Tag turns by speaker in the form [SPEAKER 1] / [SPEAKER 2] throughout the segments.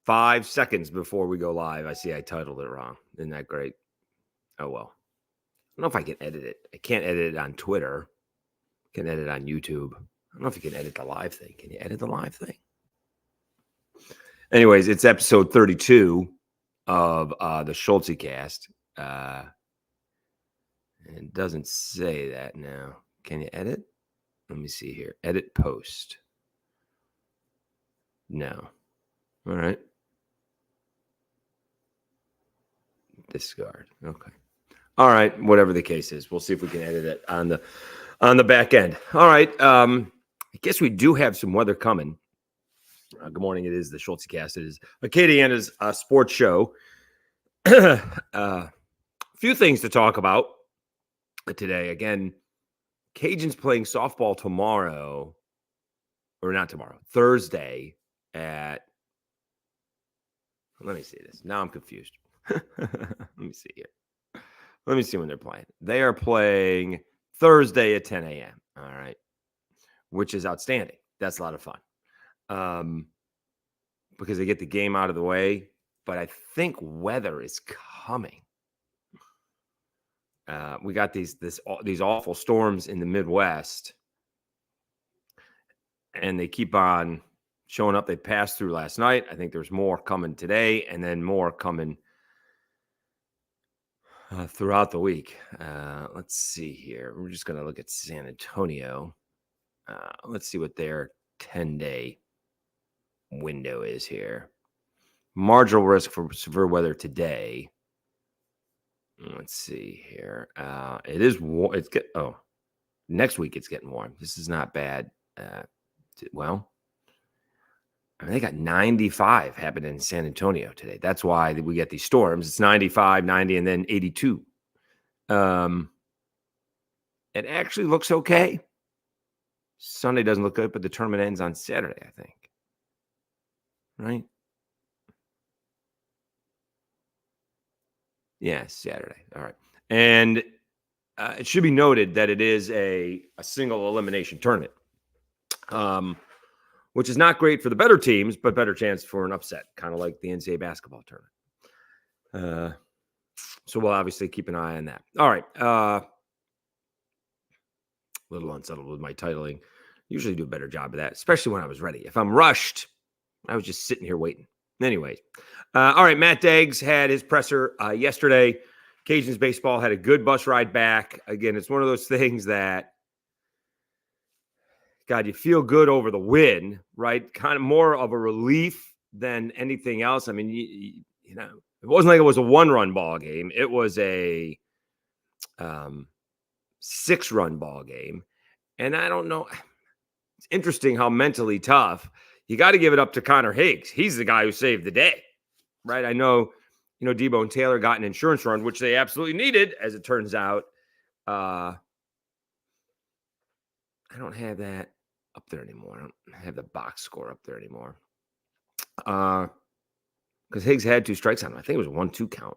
[SPEAKER 1] 5 seconds before we go live, I see I titled it wrong. Isn't that great? Oh, well. I don't know if I can edit it. I can't edit it on Twitter. I can edit it on YouTube. I don't know if you can edit the live thing. Can you edit the live thing? Anyways, it's episode 32 of the Schultzycast. It doesn't say that now. Can you edit? Let me see here. Edit post. No. All right. Discard. Okay. All right. Whatever the case is, we'll see if we can edit it on the back end. All right. I guess we do have some weather coming. Good morning. It is the Schultzycast. It is Acadiana's sports show. A few things to talk about today. Again, Cajuns playing softball tomorrow, or not tomorrow, Thursday at. Let me see this. Now I'm confused. Let me see here. Let me see when they're playing. They are playing Thursday at 10 a.m. All right, which is outstanding. That's a lot of fun. Because they get the game out of the way. But I think weather is coming. We got these awful storms in the Midwest, and they keep on showing up. They passed through last night. I think there's more coming today, and then more coming throughout the week. Let's see here. We're just going to look at San Antonio. Let's see what their 10-day window is here. Marginal risk for severe weather today. Let's see here. It is warm. Next week it's getting warm. This is not bad. They got 95 happening in San Antonio today. That's why we get these storms. It's 95, 90, and then 82. It actually looks okay. Sunday doesn't look good, but the tournament ends on Saturday, I think. Right? Yeah, Saturday. All right. And it should be noted that it is a single elimination tournament, which is not great for the better teams, but better chance for an upset, kind of like the NCAA basketball tournament. So we'll obviously keep an eye on that. All right. A little unsettled with my titling. Usually do a better job of that, especially when I was ready. If I'm rushed, I was just sitting here waiting. Anyways. All right. Matt Deggs had his presser yesterday. Cajuns baseball had a good bus ride back. Again, it's one of those things that, God, you feel good over the win, right? Kind of more of a relief than anything else. I mean, you know, it wasn't like it was a 1-run ball game. It was a 6-run ball game. And I don't know. It's interesting how mentally tough. You got to give it up to Connor Higgs. He's the guy who saved the day, right? I know, Debo and Taylor got an insurance run, which they absolutely needed, as it turns out. I don't have that up there anymore. I don't have the box score up there anymore. Because Higgs had 2 strikes on him. I think it was a 1-2 count.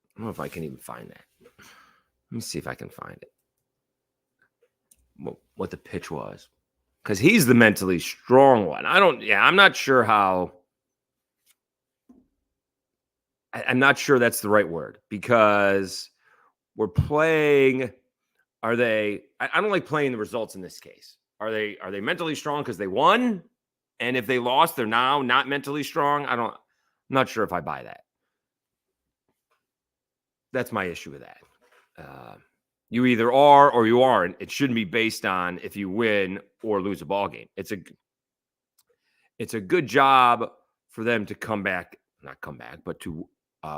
[SPEAKER 1] I don't know if I can even find that. Let me see if I can find it. What the pitch was. Because he's the mentally strong one. I'm not sure how. I'm not sure that's the right word, because we're playing. I don't like playing the results in this case. Are they mentally strong because they won? And if they lost, they're now not mentally strong? I'm not sure if I buy that. That's my issue with that. You either are or you aren't. It shouldn't be based on if you win or lose a ball game. It's a good job for them to not come back, but to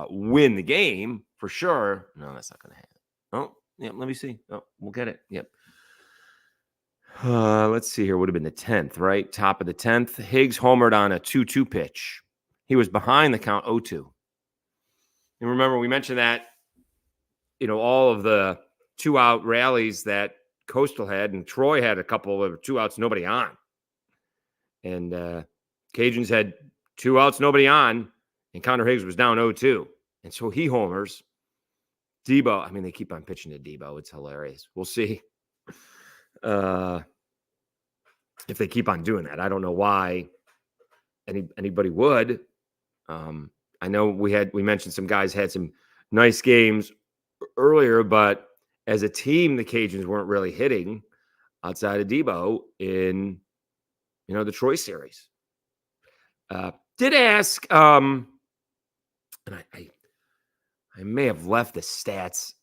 [SPEAKER 1] win the game for sure. No, that's not going to happen. Oh, yeah. Let me see. Oh, we'll get it. Yep. Let's see here. Would have been the 10th, right? Top of the 10th. Higgs homered on a 2-2 pitch. He was behind the count 0-2. And remember, we mentioned that, all of the 2-out rallies that Coastal had, and Troy had a couple of 2 outs, nobody on. And Cajuns had 2 outs, nobody on, and Connor Higgs was down 0-2. And so he homers. Debo, I mean, they keep on pitching to Debo. It's hilarious. We'll see if they keep on doing that. I don't know why anybody would. I know we mentioned some guys had some nice games earlier, but as a team, the Cajuns weren't really hitting outside of Debo in, the Troy series. Did ask, and I may have left the stats.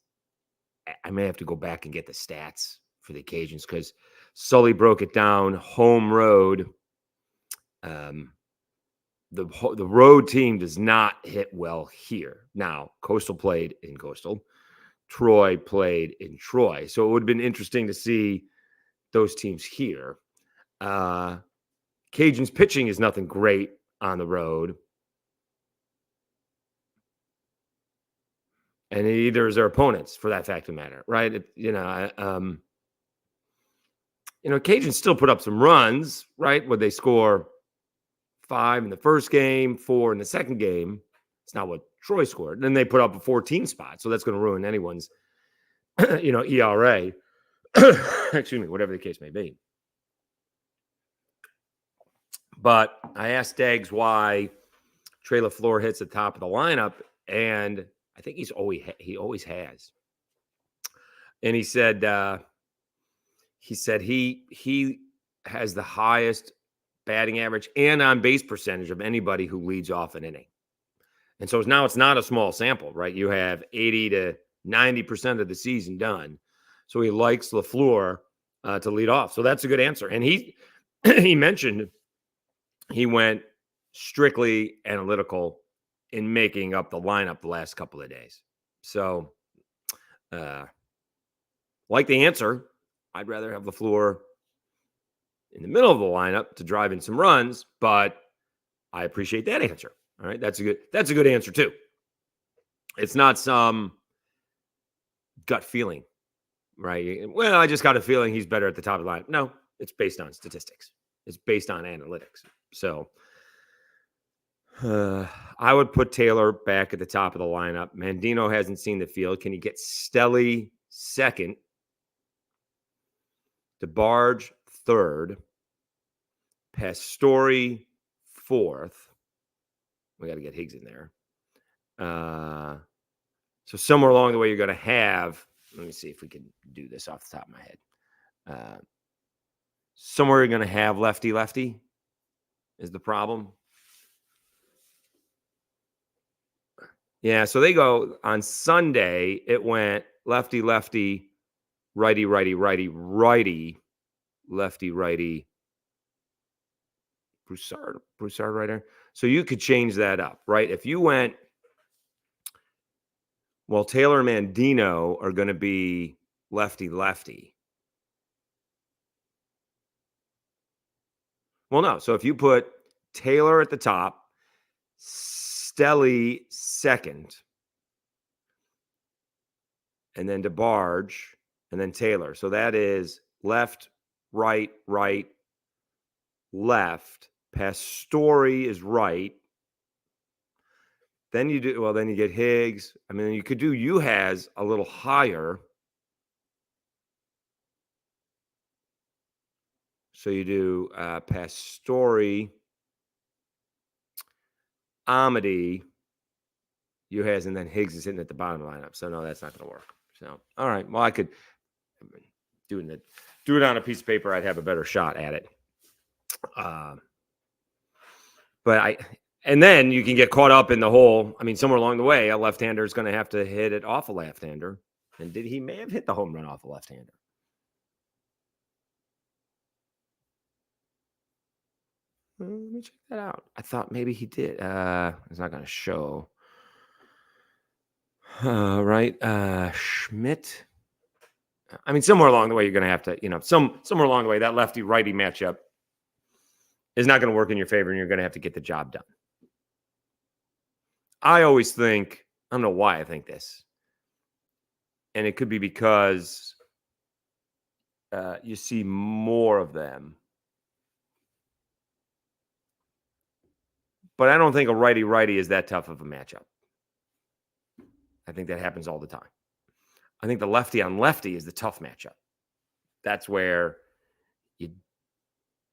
[SPEAKER 1] I may have to go back and get the stats for the Cajuns because Sully broke it down. Home road. The road team does not hit well here. Now, Coastal played in Coastal. Troy played in Troy. So it would have been interesting to see those teams here. Cajuns pitching is nothing great on the road. And either is their opponents, for that fact of the matter, right? Cajuns still put up some runs, right? Would they score 5 in the first game, 4 in the second game? It's not what Troy scored. And then they put up a 14 spot. So that's going to ruin anyone's, ERA. Excuse me, whatever the case may be. But I asked Deggs why Trey LaFleur hits the top of the lineup, and I think he always has. And he said he has the highest batting average and on base percentage of anybody who leads off an inning. And so now it's not a small sample, right? You have 80 to 90% of the season done. So he likes LaFleur to lead off. So that's a good answer. And he mentioned he went strictly analytical in making up the lineup the last couple of days. So like the answer, I'd rather have LaFleur in the middle of the lineup to drive in some runs, but I appreciate that answer. All right. That's a good answer too. It's not some gut feeling, right? Well, I just got a feeling he's better at the top of the lineup. No, it's based on statistics. It's based on analytics. So I would put Taylor back at the top of the lineup. Mandino hasn't seen the field. Can he get Stelly second? DeBarge third. Pastore fourth. We got to get Higgs in there. So somewhere along the way, you're going to have, let me see if we can do this off the top of my head. Somewhere you're going to have lefty is the problem. Yeah, so they go on Sunday, it went lefty, righty, righty, lefty, righty, Broussard right there. So you could change that up, right? If you went, well, Taylor and Mandino are going to be lefty. Well, no. So if you put Taylor at the top, Stelly second, and then DeBarge, and then Taylor. So that is left, right, left. Pastore is right. Then you get Higgs. I mean, you could do Uhas a little higher. So you do Pastore, Amity, Uhas, and then Higgs is hitting at the bottom of the lineup. So no, that's not going to work. So all right, well, I could do it on a piece of paper. I'd have a better shot at it. And then you can get caught up in the whole. I mean, somewhere along the way, a left-hander is going to have to hit it off a left-hander. And he may have hit the home run off a left-hander? Let me check that out. I thought maybe he did. It's not going to show. Right. Schmidt. I mean, somewhere along the way, you're going to have to, somewhere along the way, that lefty-righty matchup is not going to work in your favor, and you're going to have to get the job done. I always think, I don't know why I think this, and it could be because you see more of them. But I don't think a righty-righty is that tough of a matchup. I think that happens all the time. I think the lefty on lefty is the tough matchup. That's where you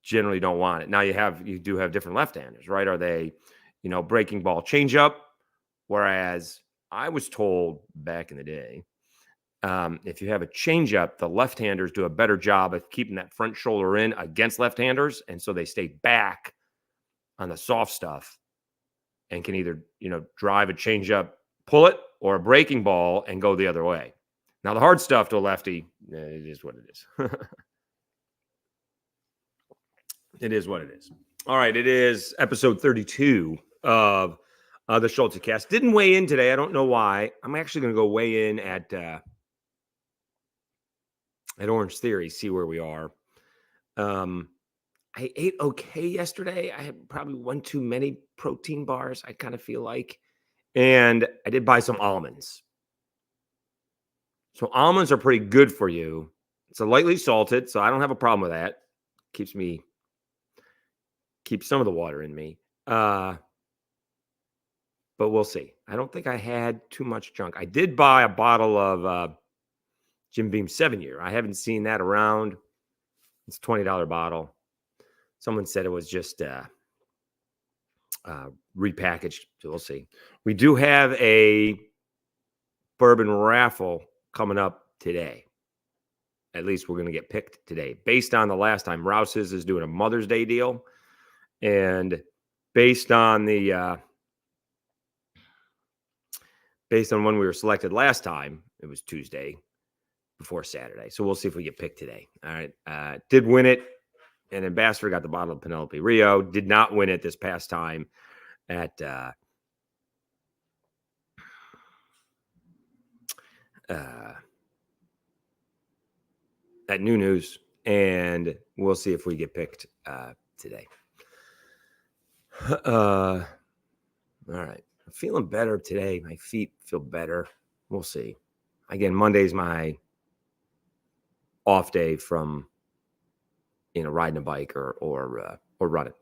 [SPEAKER 1] generally don't want it. Now you do have different left-handers, right? Are they, breaking ball changeup? Whereas I was told back in the day, if you have a changeup, the left-handers do a better job of keeping that front shoulder in against left-handers, and so they stay back on the soft stuff and can either, drive a changeup, pull it, or a breaking ball and go the other way. Now, the hard stuff to a lefty, it is what it is. It is what it is. All right, it is episode 32 of the Schultzycast. Didn't weigh in today. I don't know why. I'm actually going to go weigh in at Orange Theory, see where we are. I ate okay yesterday. I had probably one too many protein bars, I kind of feel like. And I did buy some almonds. So almonds are pretty good for you. It's a lightly salted, so I don't have a problem with that. Keeps some of the water in me. But we'll see. I don't think I had too much junk. I did buy a bottle of Jim Beam 7-year. I haven't seen that around. It's a $20 bottle. Someone said it was just repackaged. So we'll see. We do have a bourbon raffle coming up today. At least we're going to get picked today. Based on the last time, Rouse's is doing a Mother's Day deal. And based on when we were selected last time, it was Tuesday before Saturday. So we'll see if we get picked today. All right. Did win it. And Ambassador got the bottle of Penelope Rio. Did not win it this past time at New News. And we'll see if we get picked today. All right. I'm feeling better today. My feet feel better. We'll see. Again, Monday's my off day from riding a bike or running.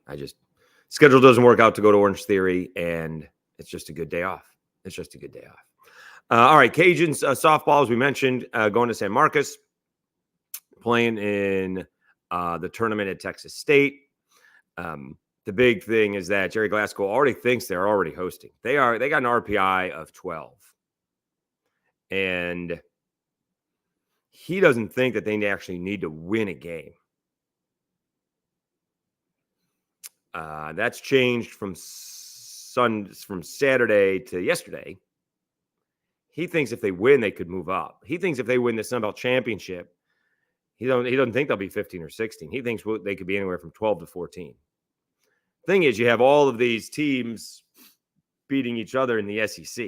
[SPEAKER 1] Schedule doesn't work out to go to Orange Theory, and it's just a good day off. All right, Cajuns softball, as we mentioned, going to San Marcos, playing in the tournament at Texas State. The big thing is that Jerry Glasco already thinks they're already hosting. They got an RPI of 12. And he doesn't think that they actually need to win a game. That's changed from Saturday to yesterday. He thinks if they win, they could move up. He thinks if they win the Sun Belt Championship, he doesn't think they'll be 15 or 16. He thinks they could be anywhere from 12 to 14. Thing is, you have all of these teams beating each other in the SEC.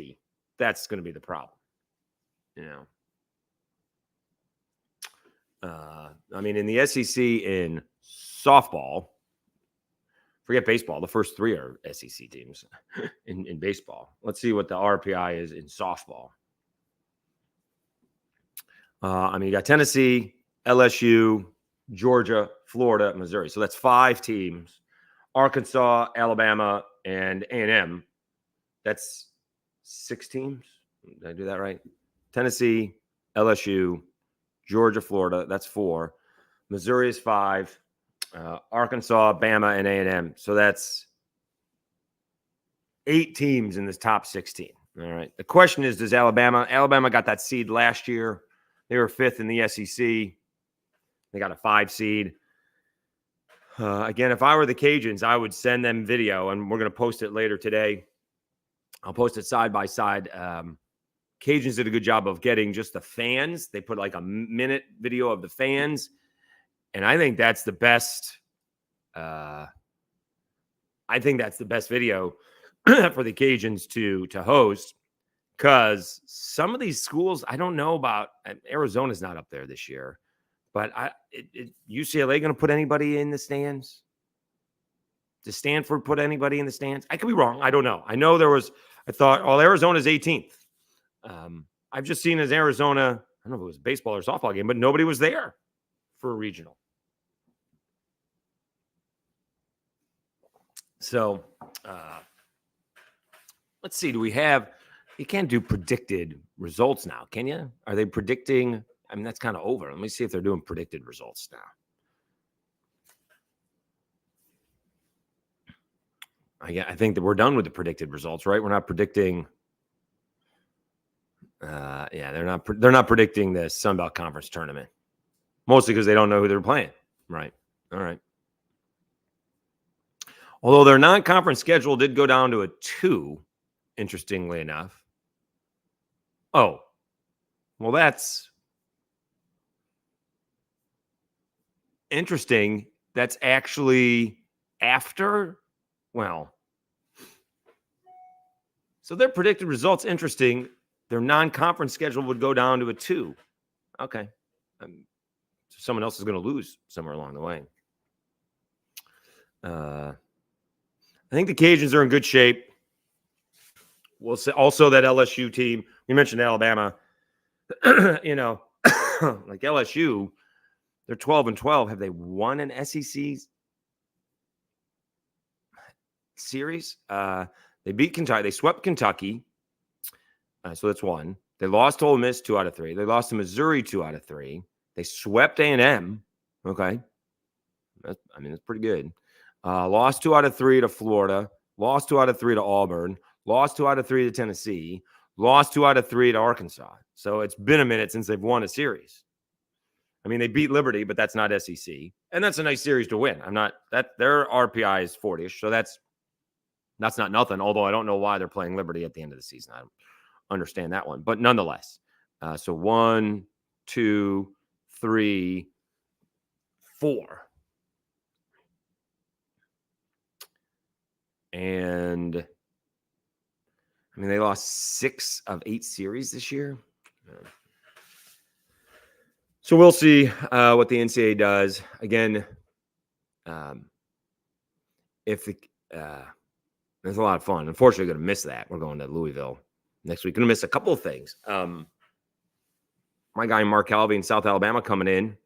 [SPEAKER 1] That's going to be the problem. In the SEC in softball, forget baseball. The first three are SEC teams in baseball. Let's see what the RPI is in softball. You got Tennessee, LSU, Georgia, Florida, Missouri. So that's 5 teams. Arkansas, Alabama, and A&M. That's 6 teams. Did I do that right? Tennessee, LSU, Georgia, Florida. That's 4. Missouri is 5. Arkansas, Bama, and A&M. So that's 8 teams in this top 16. All right. The question is, does Alabama got that seed last year. They were 5th in the SEC. They got a 5 seed. Again, if I were the Cajuns, I would send them video, and we're going to post it later today. I'll post it side by side. Cajuns did a good job of getting just the fans. They put like a minute video of the fans, and I think that's the best. I think that's the best video for the Cajuns to host, because some of these schools, I don't know about. Arizona's not up there this year. But UCLA going to put anybody in the stands? Does Stanford put anybody in the stands? I could be wrong. I don't know. I know I thought, Arizona's 18th. I've just seen as Arizona, I don't know if it was a baseball or softball game, but nobody was there for a regional. So Let's see. Do we have? You can't do predicted results now, can you? Are they predicting? I mean, that's kind of over. Let me see if they're doing predicted results now. I think that we're done with the predicted results, right? We're not predicting. Yeah, they're not predicting the Sun Belt Conference tournament, mostly because they don't know who they're playing. Right. All right. Although their non-conference schedule did go down to a 2, interestingly enough. Oh, well, that's interesting. That's actually after, well, so their predicted results, interesting. Their non-conference schedule would go down to a 2. Okay. So someone else is going to lose somewhere along the way. I think the Cajuns are in good shape. We'll say also that LSU team, we mentioned Alabama, you know, like LSU, they're 12-12. Have they won an SEC series? They beat Kentucky. They swept Kentucky. So that's 1. They lost to Ole Miss 2 out of 3. They lost to Missouri 2 out of 3. They swept A&M. Okay. That's pretty good. Lost 2 out of 3 to Florida. Lost 2 out of 3 to Auburn. Lost 2 out of 3 to Tennessee. Lost 2 out of 3 to Arkansas. So it's been a minute since they've won a series. I mean, they beat Liberty, but that's not SEC. And that's a nice series to win. Their RPI is 40-ish. So that's not nothing, although I don't know why they're playing Liberty at the end of the season. I don't understand that one. But nonetheless, so 1, 2, 3, 4. And I mean, they lost 6 of 8 series this year. So we'll see what the NCAA does. Again, if the there's a lot of fun. Unfortunately, going to miss that. We're going to Louisville next week. Going to miss a couple of things. My guy Mark Halvey in South Alabama coming in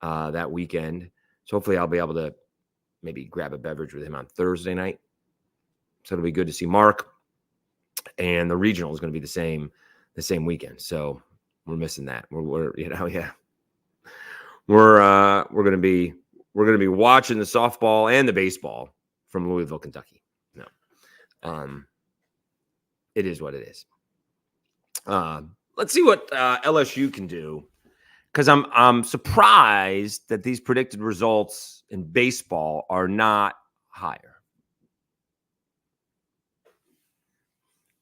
[SPEAKER 1] that weekend. So hopefully I'll be able to maybe grab a beverage with him on Thursday night. So it'll be good to see Mark. And the regional is going to be the same weekend. So we're missing that. We're going to be watching the softball and the baseball from Louisville, Kentucky. No, it is what it is. Let's see what LSU can do, because I'm surprised that these predicted results in baseball are not higher.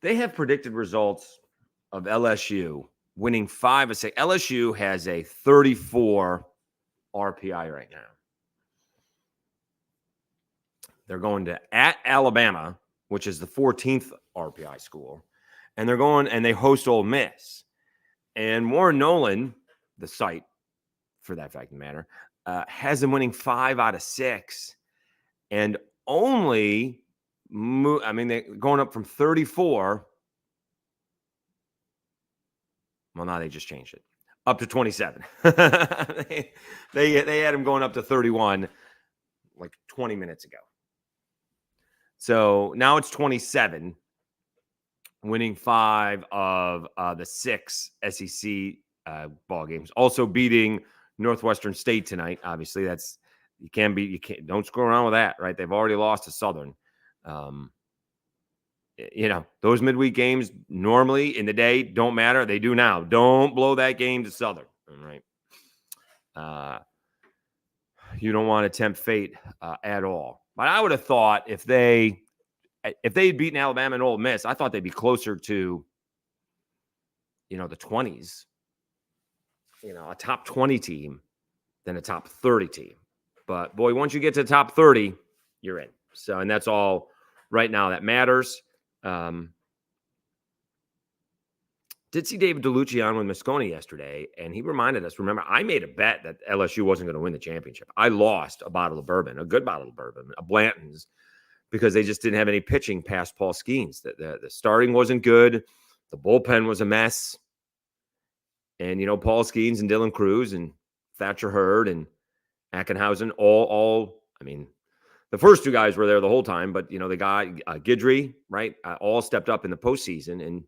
[SPEAKER 1] They have predicted results of LSU winning 5 of 6. LSU has a 34 RPI right now. They're going to at Alabama, which is the 14th RPI school, and they're going and they host Ole Miss. And Warren Nolan, the site for that fact of the matter, has them winning 5 out of 6, and only. They're going up from 34. Well, now they just changed it up to 27. they had him going up to 31 like 20 minutes ago. So now it's 27, winning 5 of the 6 SEC ball games. Also beating Northwestern State tonight. Obviously, don't screw around with that, right? They've already lost to Southern. Those midweek games normally in the day don't matter. They do now. Don't blow that game to Southern. All right. You don't want to tempt fate at all. But I would have thought if they had beaten Alabama and Ole Miss, I thought they'd be closer to, the 20s, a top 20 team than a top 30 team. But boy, once you get to the top 30, you're in. So, and that's all right now that matters. Did see David DeLucci on with Mosconi yesterday, and he reminded us, remember, I made a bet that LSU wasn't going to win the championship. I lost a bottle of bourbon, a good bottle of bourbon, a Blanton's, because they just didn't have any pitching past Paul Skeens. The starting wasn't good. The bullpen was a mess. And, Paul Skeens and Dylan Cruz and Thatcher Hurd and Ackenhausen, the first two guys were there the whole time, but the guy Guidry, right, all stepped up in the postseason. And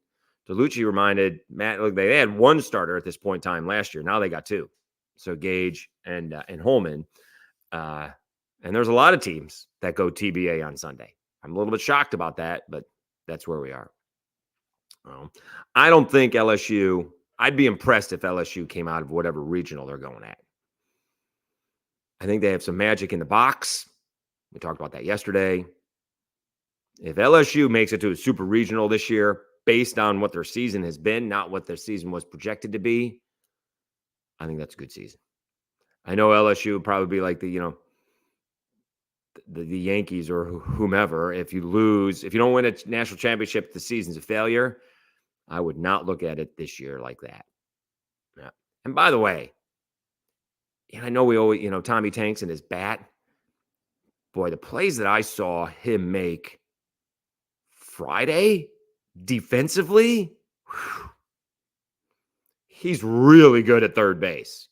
[SPEAKER 1] DeLucci reminded Matt, look, they had one starter at this point in time last year. Now they got two, so Gage and Holman. And there's a lot of teams that go TBA on Sunday. I'm a little bit shocked about that, but that's where we are. I don't think LSU. I'd be impressed if LSU came out of whatever regional they're going at. I think they have some magic in the box. We talked about that yesterday. If LSU makes it to a super regional this year, based on what their season has been, not what their season was projected to be, I think that's a good season. I know LSU would probably be like the Yankees or whomever. If you don't win a national championship, the season's a failure. I would not look at it this year like that. Yeah. And by the way, I know we always, Tommy Tanks and his bat. Boy, the plays that I saw him make Friday defensively, whew, he's really good at third base.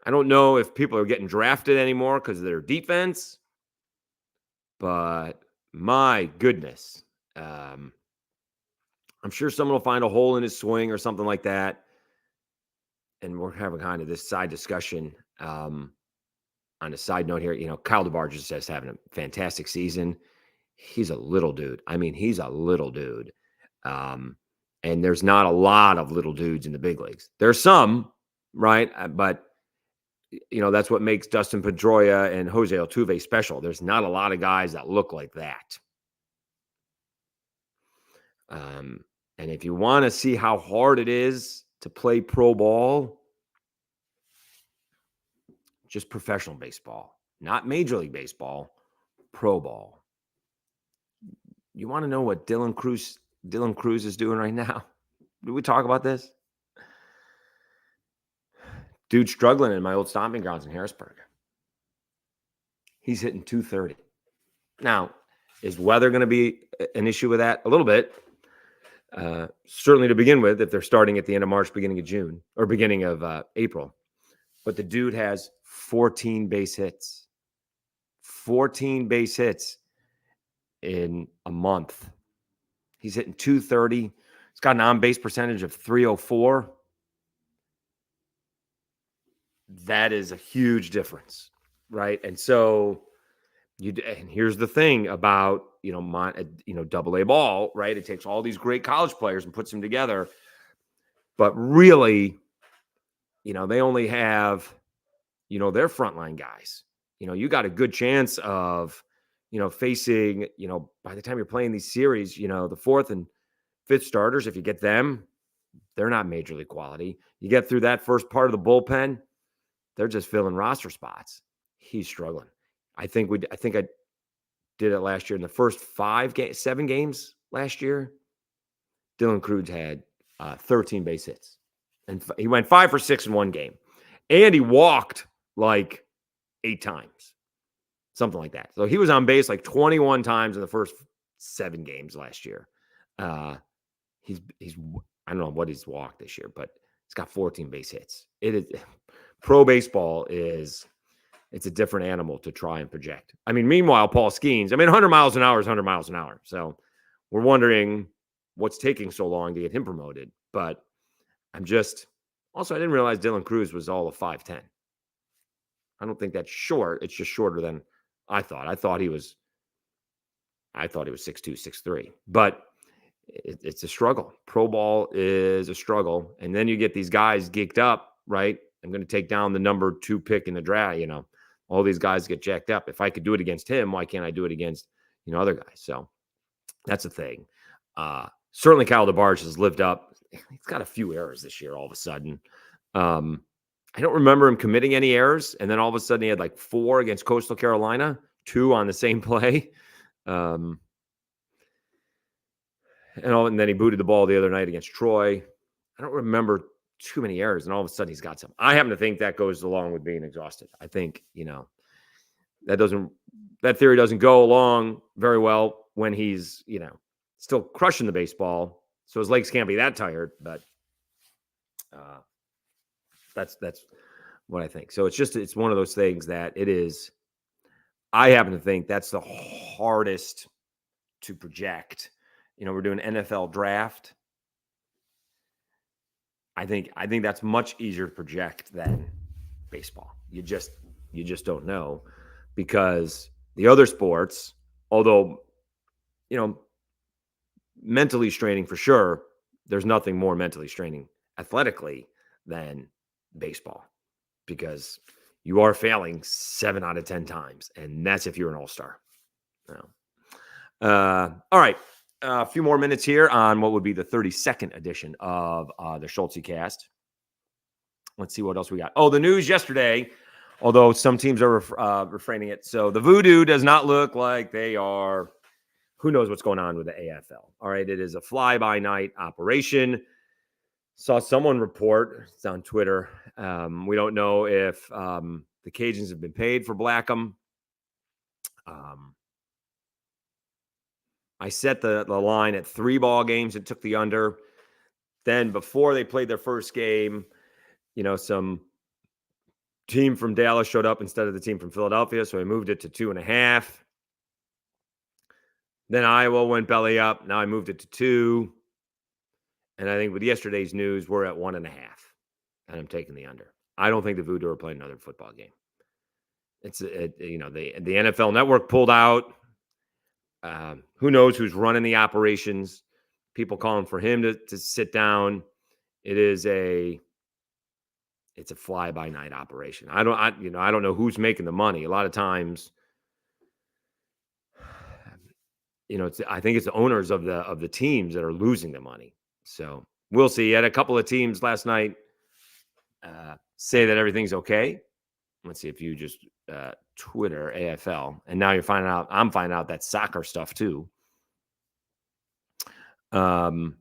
[SPEAKER 1] I don't know if people are getting drafted anymore because of their defense, but my goodness, I'm sure someone will find a hole in his swing or something like that. And we're having kind of this side discussion. On a side note here, Kyle DeBarge is just having a fantastic season. He's a little dude. I mean, he's a little dude. And there's not a lot of little dudes in the big leagues. There's some, right? But, that's what makes Dustin Pedroia and Jose Altuve special. There's not a lot of guys that look like that. And if you want to see how hard it is to play pro ball, just professional baseball, not Major League Baseball, pro ball. You want to know what Dylan Cruz is doing right now? Did we talk about this? Dude struggling in my old stomping grounds in Harrisburg. He's hitting 230. Now, is weather going to be an issue with that? A little bit. Certainly to begin with, if they're starting at the end of March, beginning of June, or beginning of April. But the dude has 14 base hits. 14 base hits in a month. He's hitting 230. He's got an on-base percentage of 304. That is a huge difference, right? And so and here's the thing about, double A ball, right? It takes all these great college players and puts them together. But really, they only have, their frontline guys. You got a good chance of, facing, by the time you're playing these series, the fourth and fifth starters, if you get them, they're not major league quality. You get through that first part of the bullpen, they're just filling roster spots. He's struggling. I think I did it last year in the first 7 games last year. Dylan Cruz had 13 base hits, and he went 5 for 6 in one game, and he walked like 8 times, something like that. So he was on base like 21 times in the first 7 games last year. He's I don't know what he's walked this year, but he's got 14 base hits. It is pro baseball it's a different animal to try and project. I mean, meanwhile, Paul Skeens, 100 miles an hour is 100 miles an hour. So we're wondering what's taking so long to get him promoted. But I didn't realize Dylan Cruz was all of 5'10". I don't think that's short. It's just shorter than I thought. I thought he was 6'2", 6'3". But it's a struggle. Pro ball is a struggle. And then you get these guys geeked up, right? I'm going to take down the number 2 pick in the draft. All these guys get jacked up. If I could do it against him, why can't I do it against, other guys? So that's the thing. Certainly Kyle DeBarge has lived up. He's got a few errors this year all of a sudden. I don't remember him committing any errors. And then all of a sudden he had like 4 against Coastal Carolina, 2 on the same play. And then he booted the ball the other night against Troy. I don't remember too many errors, and all of a sudden he's got some. I happen to think that goes along with being exhausted. I think, that theory doesn't go along very well when he's, still crushing the baseball. So his legs can't be that tired, but that's what I think. So it's one of those things that it is. I happen to think that's the hardest to project. We're doing NFL draft. I think that's much easier to project than baseball. You just don't know, because the other sports, although mentally straining for sure, there's nothing more mentally straining athletically than baseball, because you are failing 7 out of 10 times, and that's if you're an all-star. All right. A few more minutes here on what would be the 32nd edition of the Schultzycast. Let's see what else we got. Oh, the news yesterday, although some teams are refraining it. So the VooDoo does not look like they are. Who knows what's going on with the AFL? All right. It is a fly-by-night operation. Saw someone report, it's on Twitter. We don't know if the Cajuns have been paid for Blackham. I set the line at 3 ball games and took the under. Then before they played their first game, some team from Dallas showed up instead of the team from Philadelphia, so I moved it to 2.5. Then Iowa went belly up. Now I moved it to 2. And I think with yesterday's news, we're at 1.5. And I'm taking the under. I don't think the VooDoo are playing another football game. The NFL Network pulled out. Who knows who's running the operations? People calling for him to sit down. It's a fly-by-night operation. I don't know who's making the money. A lot of times, I think it's the owners of the teams that are losing the money. So we'll see. You had a couple of teams last night say that everything's okay. Let's see if you just Twitter AFL, and now I'm finding out that soccer stuff too. Front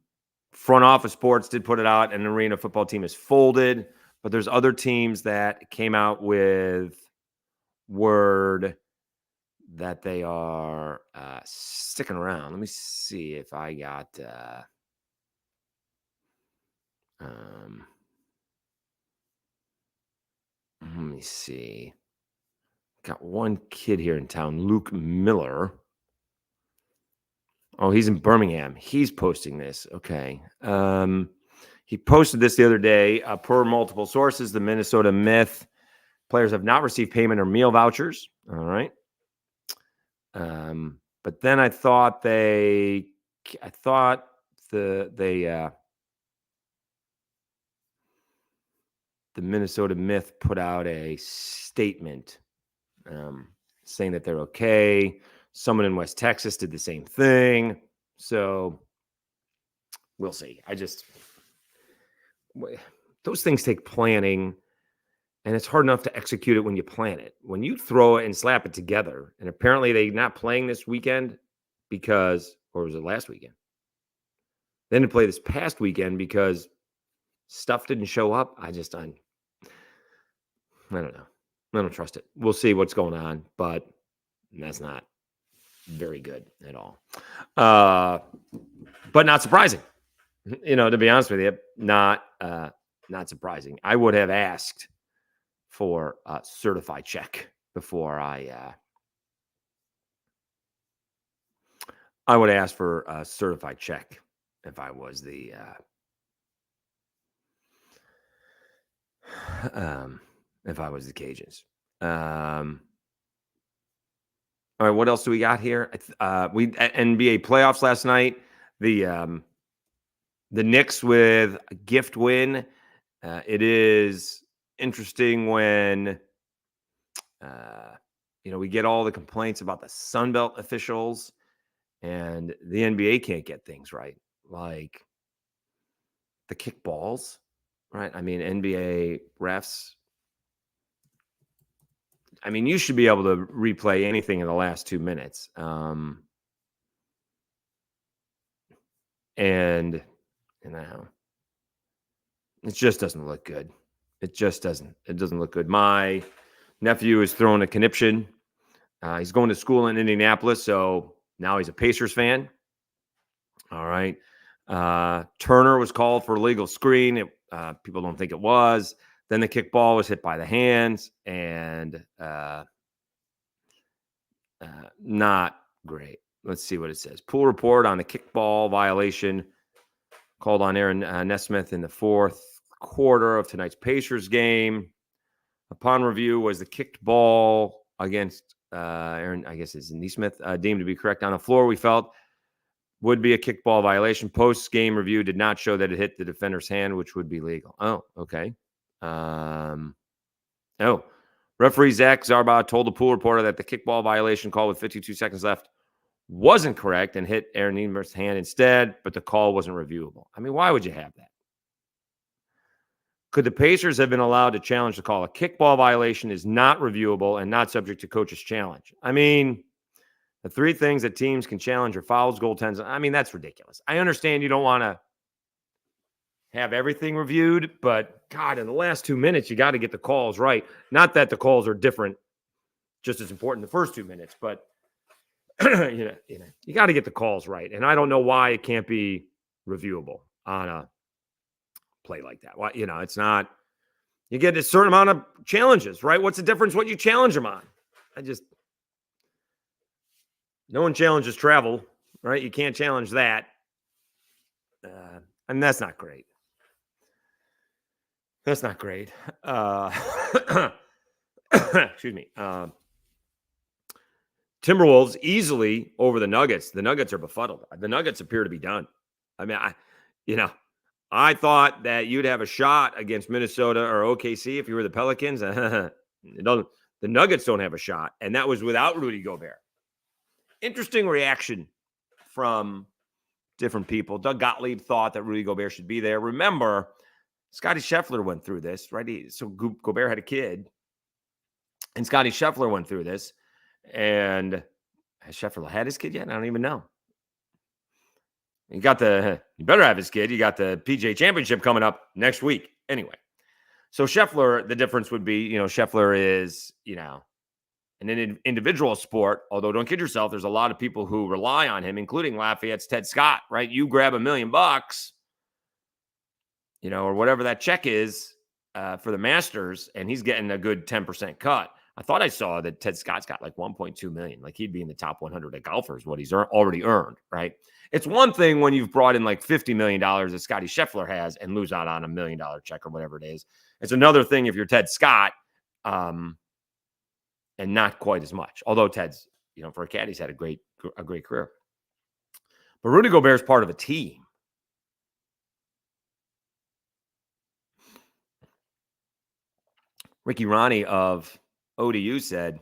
[SPEAKER 1] Office Sports did put it out, and an arena football team is folded, but there's other teams that came out with word that they are sticking around. Let me see if I got let me see. Got one kid here in town, Luke Miller. Oh, he's in Birmingham. He's posting this. Okay. He posted this the other day. Per multiple sources, the Minnesota Myth players have not received payment or meal vouchers. All right. But then I thought the Minnesota Myth put out a statement saying that they're okay. Someone in West Texas did the same thing. So we'll see. Those things take planning, and it's hard enough to execute it when you plan it. When you throw it and slap it together, and apparently they're not playing this weekend or was it last weekend? They didn't play this past weekend because stuff didn't show up. I don't know. I don't trust it. We'll see what's going on, but that's not very good at all. But not surprising. To be honest with you, not surprising. I would have asked for a certified check before I would ask for a certified check if I was the Cajuns. All right, what else do we got here? We NBA playoffs last night. The Knicks with a gift win. It is interesting when we get all the complaints about the Sunbelt officials, and the NBA can't get things right, like the kickballs, right? I mean, NBA refs. I mean, you should be able to replay anything in the last 2 minutes. And it just doesn't look good. It just doesn't. It doesn't look good. My nephew is throwing a conniption. He's going to school in Indianapolis, so now he's a Pacers fan. All right. Turner was called for a legal screen. People don't think it was. Then the kickball was hit by the hands, and Not great. Let's see what it says. Pool report on the kickball violation called on Aaron Nesmith in the fourth quarter of tonight's Pacers game. Upon review, was the kicked ball against Aaron, I guess it's Nesmith, deemed to be correct on the floor. We felt would be a kickball violation. Post-game review did not show that it hit the defender's hand, which would be legal. Oh, okay. Referee Zach Zarba told the pool reporter that the kickball violation call with 52 seconds left wasn't correct and hit Aaron Nesmith's hand instead, but the call wasn't reviewable. I mean, why would you have that? Could the Pacers have been allowed to challenge the call? A kickball violation is not reviewable and not subject to coach's challenge. I mean, the three things that teams can challenge are fouls, goaltends. I mean, that's ridiculous. I understand you don't want to have everything reviewed, but God, in the last 2 minutes, you got to get the calls right. Not that the calls are different, just as important the first 2 minutes, but you got to get the calls right. And I don't know why it can't be reviewable on a play like that. Why, it's not. You get a certain amount of challenges, right? What's the difference what you challenge them on? No one challenges travel, right? You can't challenge that. And that's not great. That's not great. Excuse me. Timberwolves easily over the Nuggets. The Nuggets are befuddled. The Nuggets appear to be done. I mean, I thought that you'd have a shot against Minnesota or OKC if you were the Pelicans. The Nuggets don't have a shot, and that was without Rudy Gobert. Interesting reaction from different people. Doug Gottlieb thought that Rudy Gobert should be there. Remember, Scottie Scheffler went through this, right? So Gobert had a kid, and Scottie Scheffler went through this. And has Scheffler had his kid yet? I don't even know. You better have his kid. You got the PGA Championship coming up next week. Anyway, so Scheffler, the difference would be, Scheffler is, an individual sport. Although don't kid yourself, there's a lot of people who rely on him, including Lafayette's Ted Scott, right? You grab $1 million, or whatever that check is for the Masters, and he's getting a good 10% cut. I thought I saw that Ted Scott's got like 1.2 million. Like he'd be in the top 100 of golfers, what he's already earned, right? It's one thing when you've brought in like $50 million that Scottie Scheffler has and lose out on $1 million check or whatever it is. It's another thing if you're Ted Scott and not quite as much. Although Ted's, for a caddy, he's had a great career. But Rudy Gobert's part of a team. Ricky Ronnie of ODU said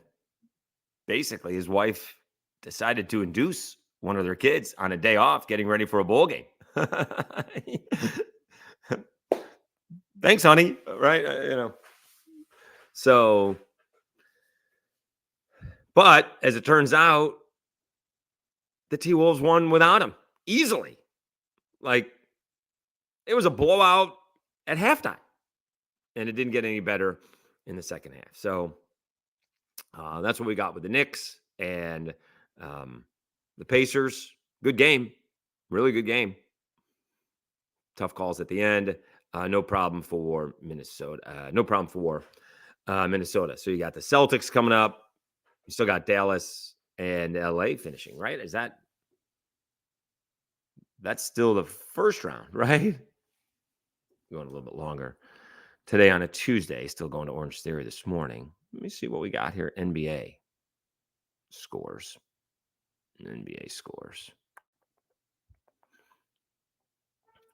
[SPEAKER 1] basically his wife decided to induce one of their kids on a day off getting ready for a bowl game. Thanks, honey. Right. So, but as it turns out, the T-Wolves won without him easily. Like it was a blowout at halftime and it didn't get any better in the second half. So, that's what we got with the Knicks and the Pacers. Good game. Really good game. Tough calls at the end. No problem for Minnesota. Minnesota. So you got the Celtics coming up. You still got Dallas and LA finishing, right? That's still the first round, right? Going a little bit longer. Today on a Tuesday, still going to Orange Theory this morning. Let me see what we got here. NBA scores.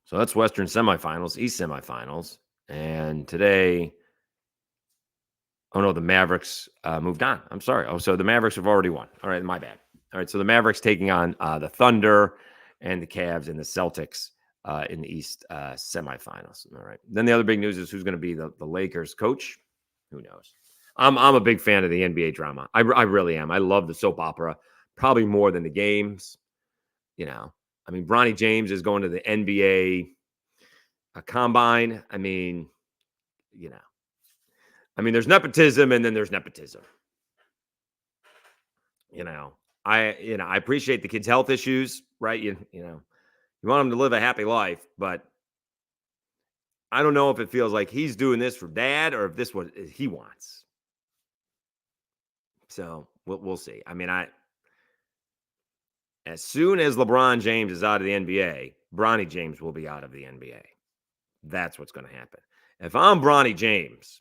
[SPEAKER 1] So that's Western semifinals, East semifinals. And today, the Mavericks moved on. I'm sorry. So the Mavericks have already won. All right, my bad. All right, so the Mavericks taking on the Thunder and the Cavs and the Celtics in the East semifinals. All right. Then the other big news is who's going to be the Lakers coach. Who knows? I'm a big fan of the NBA drama. I really am. I love the soap opera, probably more than the games. Bronny James is going to the NBA combine. There's nepotism and then there's nepotism. I appreciate the kid's health issues, right? You want him to live a happy life, but I don't know if it feels like he's doing this for dad or if this what he wants. So we'll see. As soon as LeBron James is out of the NBA, Bronny James will be out of the NBA. That's what's going to happen. If I'm Bronny James,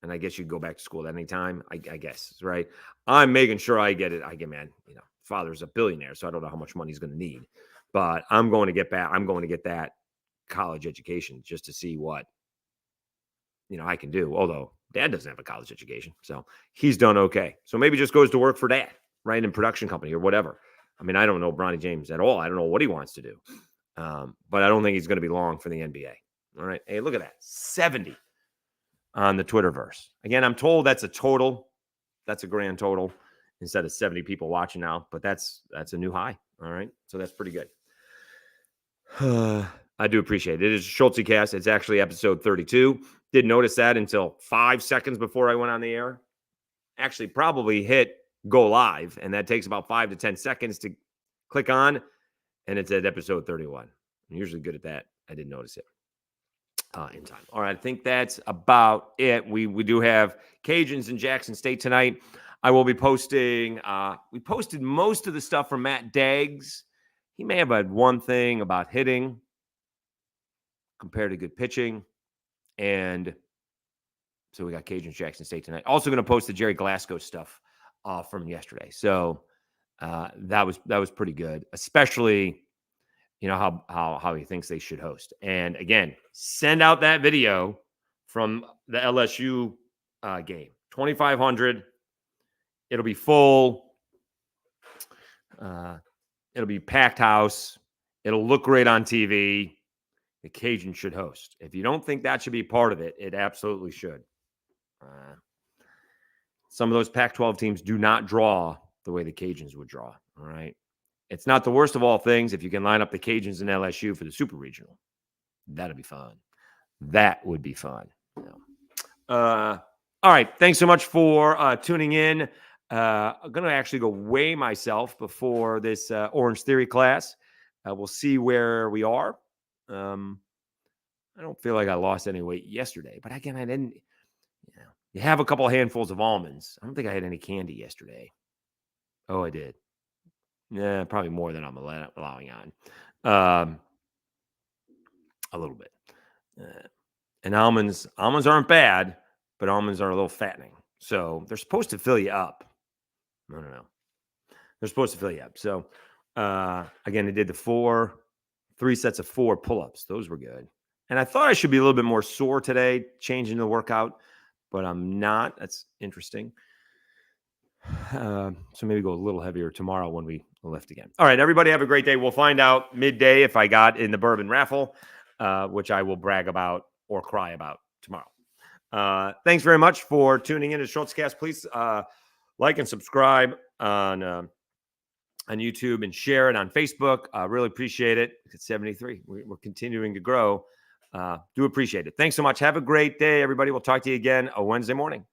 [SPEAKER 1] and I guess you go back to school at any time, I guess, right? I'm making sure I get it. Man, father's a billionaire, so I don't know how much money he's going to need. But I'm going to get back. I'm going to get that college education just to see what, I can do. Although dad doesn't have a college education, so he's done okay. So maybe just goes to work for dad, right, in production company or whatever. I don't know Bronny James at all. I don't know what he wants to do. But I don't think he's going to be long for the NBA. All right. Hey, look at that. 70 on the Twitterverse. Again, I'm told that's a total. That's a grand total instead of 70 people watching now. But that's a new high. All right. So that's pretty good. I do appreciate it. It is Schultzycast. It's actually episode 32. Didn't notice that until 5 seconds before I went on the air. Actually, probably hit go live, and that takes about 5 to 10 seconds to click on, and it's at episode 31. I'm usually good at that. I didn't notice it in time. All right, I think that's about it. We do have Cajuns in Jackson State tonight. I will be posting. We posted most of the stuff from Matt Deggs. He may have had one thing about hitting compared to good pitching. And so we got Cajuns Jackson State tonight. Also going to post the Jerry Glasco stuff from yesterday. So that was pretty good, especially how he thinks they should host. And again, send out that video from the LSU game. 2,500. It'll be full. It'll be packed house. It'll look great on TV. The Cajuns should host. If you don't think that should be part of it, it absolutely should. Some of those Pac-12 teams do not draw the way the Cajuns would draw. All right. It's not the worst of all things if you can line up the Cajuns and LSU for the Super Regional. That'd be fun. That would be fun. All right. Thanks so much for tuning in. I'm going to actually go weigh myself before this Orange Theory class. We'll see where we are. I don't feel like I lost any weight yesterday, but again, I didn't. You have a couple handfuls of almonds. I don't think I had any candy yesterday. Oh, I did. Yeah, probably more than I'm allowing on. A little bit. And almonds aren't bad, but almonds are a little fattening. So they're supposed to fill you up. I don't know. They're supposed to fill you up. So again, I did the 3 sets of 4 pull-ups. Those were good. And I thought I should be a little bit more sore today, changing the workout, but I'm not. That's interesting. So maybe go a little heavier tomorrow when we lift again. All right, everybody have a great day. We'll find out midday if I got in the bourbon raffle, which I will brag about or cry about tomorrow. Thanks very much for tuning in to Schultzycast. Please like and subscribe on YouTube and share it on Facebook. Really appreciate it. It's 73. We're continuing to grow. Do appreciate it. Thanks so much. Have a great day, everybody. We'll talk to you again on Wednesday morning.